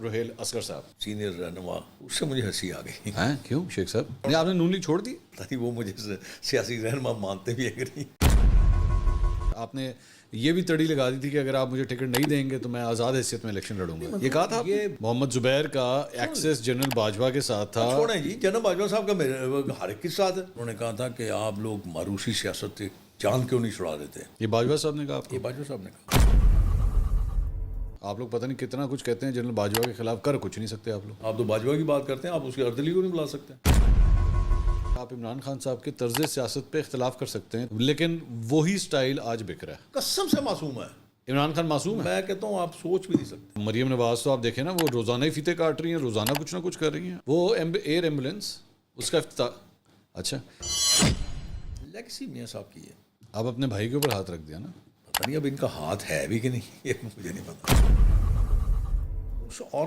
روہیل اصغر صاحب. سینئر رہنما, اس سے مجھے ہنسی آ گئی. ہیں کیوں شیخ صاحب؟ نہیں آپ نے نون لیگ چھوڑ دی؟ تاکہ وہ مجھے سیاسی رہنما مانتے بھی ہے کہ نہیں. آپ نے یہ بھی تڑی لگا دی تھی کہ اگر آپ مجھے ٹکٹ نہیں دیں گے تو میں آزاد حیثیت میں الیکشن لڑوں گا. یہ کہا تھا یہ محمد زبیر کا ایکسس جنرل باجوہ کے ساتھ تھا. چھوڑیں جی, جناب باجوہ صاحب کا میرے ہر ایک کے ساتھ ہے. انہوں نے کہا تھا کہ آپ لوگ ماروثی سیاست جان کیوں نہیں چھڑا دیتے. یہ باجوہ صاحب نے کہا آپ کو؟ یہ باجوہ صاحب نے کہا. آپ لوگ پتہ نہیں کتنا کچھ کہتے ہیں جنرل باجوہ کے خلاف, کر کچھ نہیں سکتے آپ لوگ. آپ تو باجوہ کی بات کرتے ہیں, آپ اس کی اردلی کو نہیں بلا سکتے. آپ عمران خان صاحب کے طرز سیاست پہ اختلاف کر سکتے ہیں, لیکن وہی سٹائل آج بک رہا ہے. قسم سے معصوم ہے. عمران خان معصوم ہے؟ میں کہتا ہوں آپ سوچ بھی نہیں سکتے. مریم نواز تو آپ دیکھیں نا, وہ روزانہ ہی فیتے کاٹ رہی ہیں, روزانہ کچھ نہ کچھ کر رہی ہیں. وہ ایئر ایمبولینس اس کا افتتاح. اچھا لیگسی میاں صاحب کی ہے. آپ اپنے بھائی کے اوپر ہاتھ رکھ دیا نا. پتہ نہیں اب ان کا ہاتھ ہے بھی کہ نہیں, یہ مجھے نہیں پتا. اور